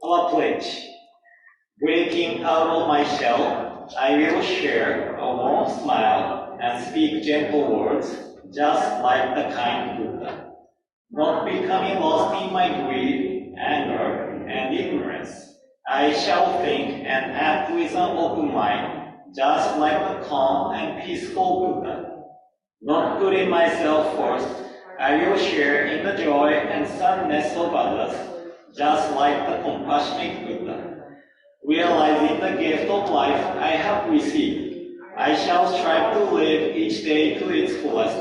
Our pledge. Breaking out of my shell, I will share a warm smile and speak gentle words, just like the kind Buddha. Not becoming lost in my greed, anger, and ignorance, I shall think and act with an open mind, just like the calm and peaceful Buddha. Not putting myself first, I will share in the joy and sadness of others, just like the compassionate Buddha. Realizing the gift of life I have received, I shall strive to live each day to its fullest,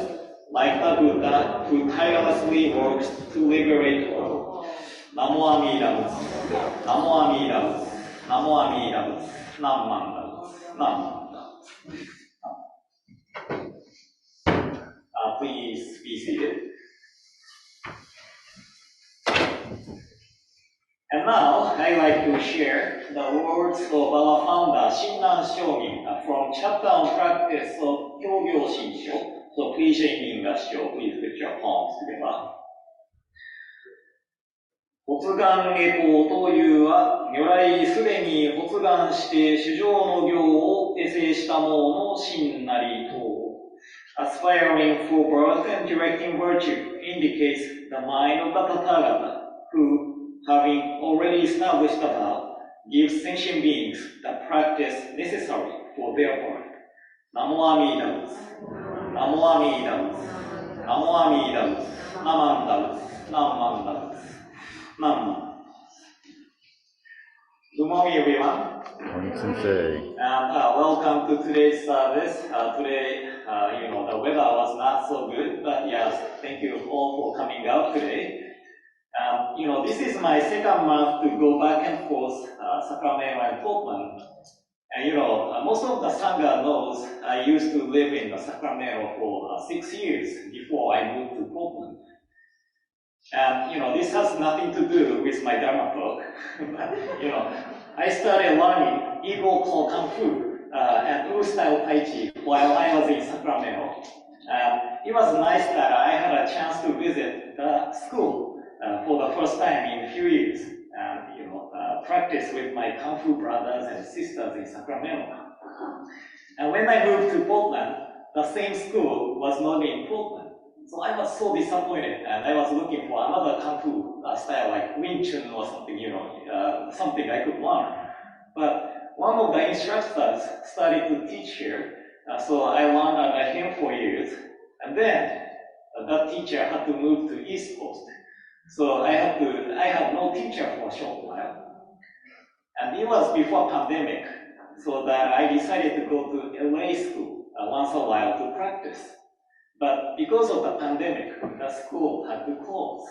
like the Buddha who tirelessly works to liberate all. Namo Amida Butsu, Namo Amida Butsu, Namo Amida Butsu, Namanda Butsu, Namanda Butsu. Please be seated. And now, I'd like to share the words of our founder, Shin from Chapter on Practice of Ou-jou Shin. So please join me in the show. Please put your palms together. 発願下法というは、如来すでに発願して主情の行を得制した者の真なりと。Aspiring for birth and directing virtue indicates the mind of the Tathagata, who, having already established the vow, gives sentient beings the practice necessary for their birth. Namo Amida Butsu. Namo Amida Butsu. Namo Amida Namandaus, Namandaus, Namandaus, Namandaus. Good morning, everyone. Morning, Sensei. And welcome to today's service. Today, the weather was not so good, but yes, thank you all for coming out today. This is my second month to go back and forth, Sacramento and Portland. And most of the Sangha knows I used to live in Sacramento for 6 years before I moved to Portland. And this has nothing to do with my Dharma talk. But, I started learning Igbo called Kung Fu and Wu-style Tai Chi while I was in Sacramento. It was nice that I had a chance to visit the school for the first time in a few years. And practice with my Kung Fu brothers and sisters in Sacramento. And when I moved to Portland, the same school was not in Portland. So I was so disappointed, and I was looking for another Kung Fu style like Wing Chun or something, something I could learn. But one of the instructors started to teach here, so I learned under him for years. And then that teacher had to move to East Coast. So I had no teacher for a short while. And it was before pandemic, so that I decided to go to LA school once a while to practice. But because of the pandemic, the school had to close.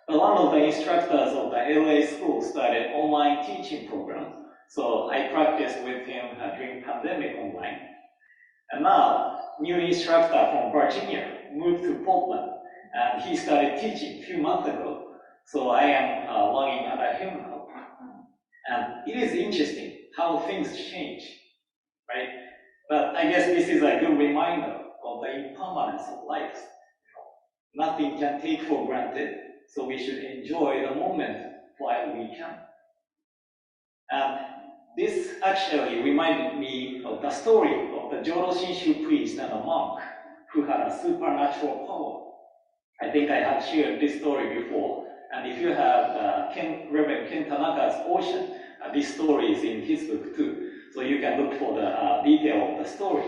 But one of the instructors of the LA school started online teaching program, so I practiced with him during pandemic online. And now, new instructor from Virginia moved to Portland, and he started teaching a few months ago. So I am learning under him now. And it is interesting how things change, right? But I guess this is a good reminder of the impermanence of life. Nothing can take for granted, so we should enjoy the moment while we can. And this actually reminded me of the story of the Jodo Shinshu priest and a monk who had a supernatural power. I think I have shared this story before, and if you have Reverend Ken Tanaka's Ocean, this story is in his book too, so you can look for the detail of the story.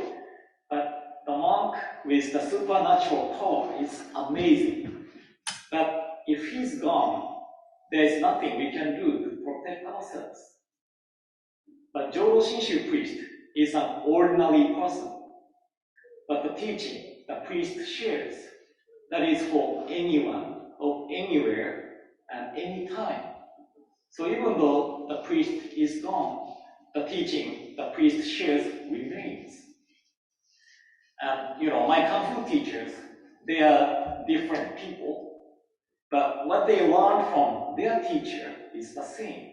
But the monk with the supernatural power is amazing. But if he's gone, there is nothing we can do to protect ourselves. But Jodo Shinshu priest is an ordinary person. But the teaching the priest shares, that is for anyone, of anywhere, and any time. So even though the priest is gone, the teaching the priest shares remains. And my Kung Fu teachers, they are different people, but what they learn from their teacher is the same.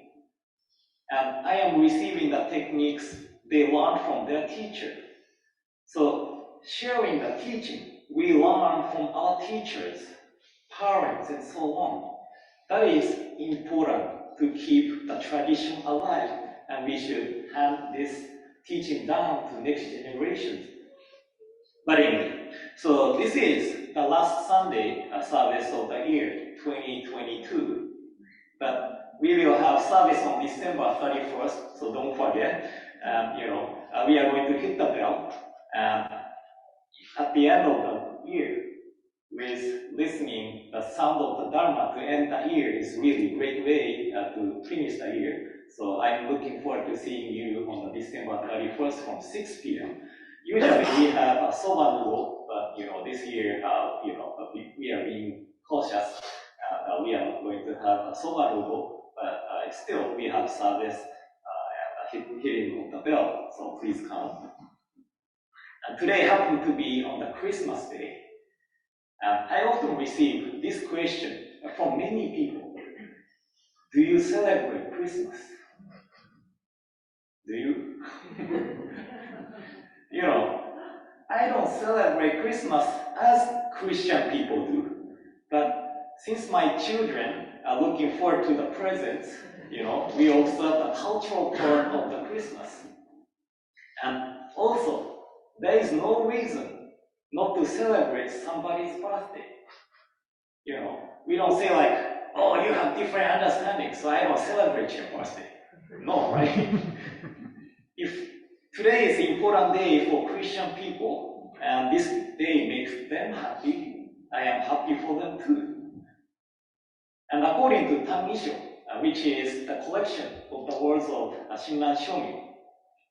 And I am receiving the techniques they learn from their teacher. So sharing the teaching we learn from our teachers, parents, and so on, that is important to keep the tradition alive, and we should hand this teaching down to next generations. But anyway, so this is the last Sunday service of the year 2022. But we will have service on December 31st, so don't forget. We are going to hit the bell at the end of the year with listening the sound of the Dharma to end the year is really a great way to finish the year. So I'm looking forward to seeing you on December 31st from 6 p.m. Usually we have a soba noodle, but this year, we are being cautious. We are not going to have a soba noodle, but still we have service and hitting of the bell, so please come. And today happened to be on the Christmas day. And I often receive this question from many people. Do you celebrate Christmas? Do you? I don't celebrate Christmas as Christian people do. But since my children are looking forward to the presents, we observe the cultural part of the Christmas. And also, there is no reason not to celebrate somebody's birthday. We don't say like, oh, you have different understanding, so I don't celebrate your birthday. No, right? If today is an important day for Christian people, and this day makes them happy, I am happy for them too. And according to Tanmisho, which is the collection of the words of Shinran Shonin,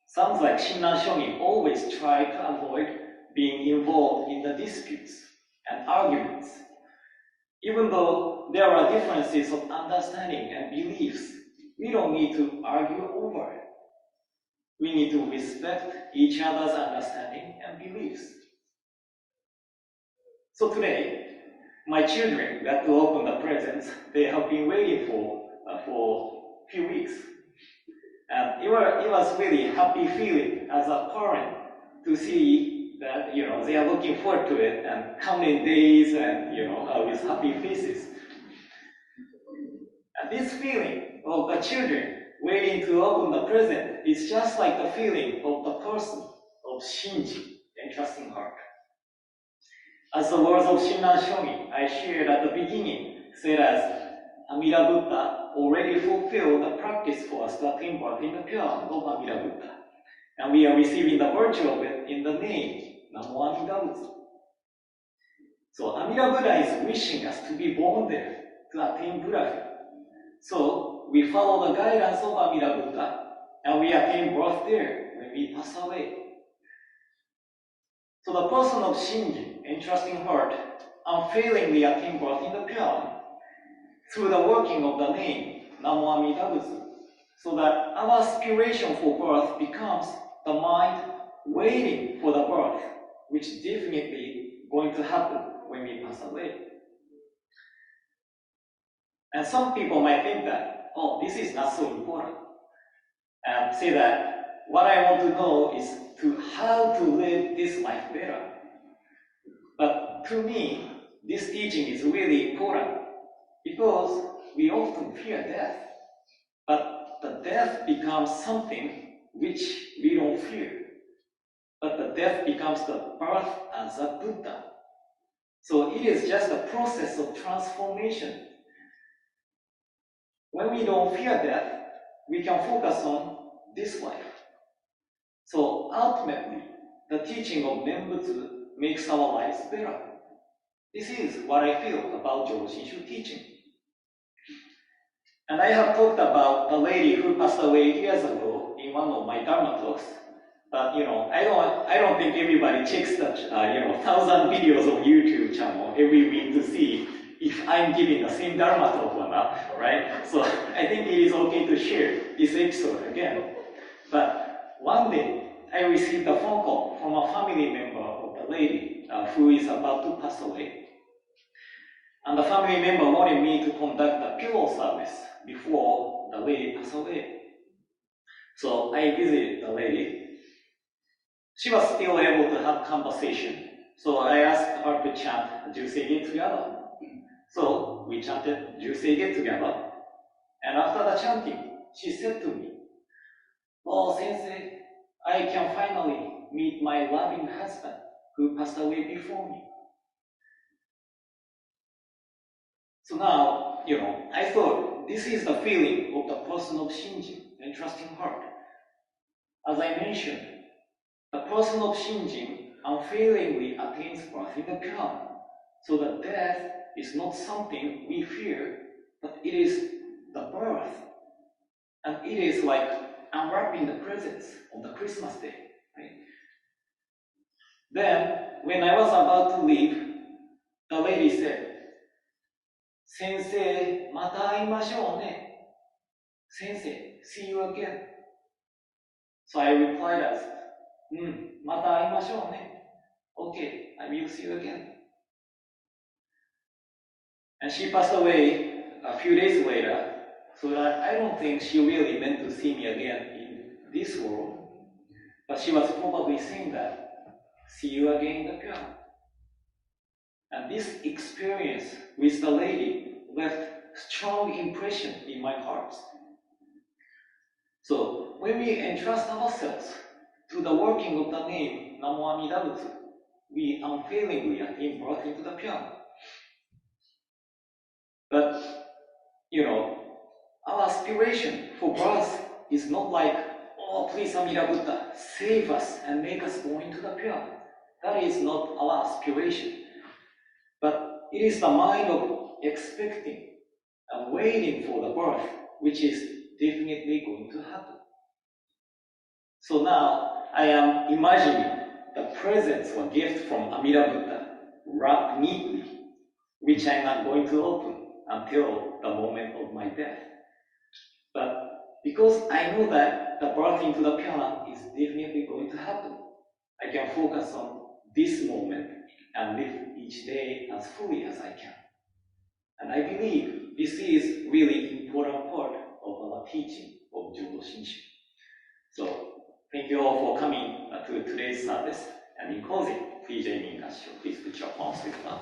sounds like Shinran Shonin always try to avoid being involved in the disputes and arguments. Even though there are differences of understanding and beliefs, we don't need to argue over it. We need to respect each other's understanding and beliefs. So today, my children got to open the presents they have been waiting for a few weeks. And it was really happy feeling as a parent to see that, they are looking forward to it and counting days and, with happy faces. And this feeling of the children waiting to open the present is just like the feeling of the person of Shinji, entrusting heart. As the words of Shinran Shonin I shared at the beginning said as Amida Buddha already fulfilled the practice for us to attain birth in the pure of Amida Buddha. And we are receiving the virtue of it in the name, Namo Amida Butsu. So Amida Buddha is wishing us to be born there to attain Buddhahood. So we follow the guidance of Amida Buddha and we attain birth there when we pass away. So the person of Shinji, entrusting heart, unfailingly attain birth in the pure through the working of the name, Namo Amida Butsu, so that our aspiration for birth becomes the mind waiting for the birth, which is definitely going to happen when we pass away. And some people might think that, oh, this is not so important, and say that what I want to know is how to live this life better. But to me, this teaching is really important because we often fear death, but the death becomes something which we don't fear. But the death becomes the birth as a Buddha. So it is just a process of transformation. When we don't fear death, we can focus on this life. So ultimately, the teaching of Nembutsu makes our lives better. This is what I feel about Jōshinshu teaching. And I have talked about a lady who passed away years ago in one of my Dharma talks. But I don't think everybody checks that 1,000 videos of YouTube channel every week to see if I'm giving the same Dharma talk or not, right? So I think it is okay to share this episode again. But one day I received a phone call from a family member of the lady who is about to pass away. And the family member wanted me to conduct a pillow service before the lady passed away. So I visited the lady. She was still able to have conversation. So I asked her to chant Jusei together. So we chanted Jusei together. And after the chanting, she said to me, "Oh, Sensei, I can finally meet my loving husband who passed away before me." So now, I thought this is the feeling of the person of Shinjin, entrusting heart. As I mentioned, the person of Shinjin unfailingly attains birth in the pure. So that death is not something we fear, but it is the birth. And it is like unwrapping the presents on the Christmas day. Right? Then, when I was about to leave, the lady said, "Sensei, mata aimashou ne. Sensei, see you again." So I replied as, "Mata aimashou ne. Okay, I will see you again." And she passed away a few days later, so that I don't think she really meant to see me again in this world. But she was probably saying that, "See you again in the pure." And this experience with the lady left strong impression in my heart. So when we entrust ourselves to the working of the name Namo Amida Butsu, we unfailingly attain birth into the pure. But, our aspiration for birth is not like, "Oh, please Amida Buddha, save us and make us go into the pure." That is not our aspiration. But it is the mind of expecting and waiting for the birth, which is definitely going to happen. So now I am imagining the presents or gift from Amida Buddha wrapped neatly, which I am not going to open until the moment of my death. But because I know that the birth into the piano is definitely going to happen, I can focus on this moment and live each day as fully as I can. And I believe this is really important part of our teaching of Judo Shinshu. So thank you all for coming to today's service. And in closing, please join me in Gassho. Please put your palms together.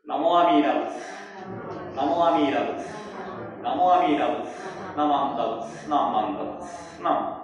Namo Amida Butsu. Namo Amida Butsu. Namo Amida Butsu. Namanda Butsu. Namanda Butsu. Nam.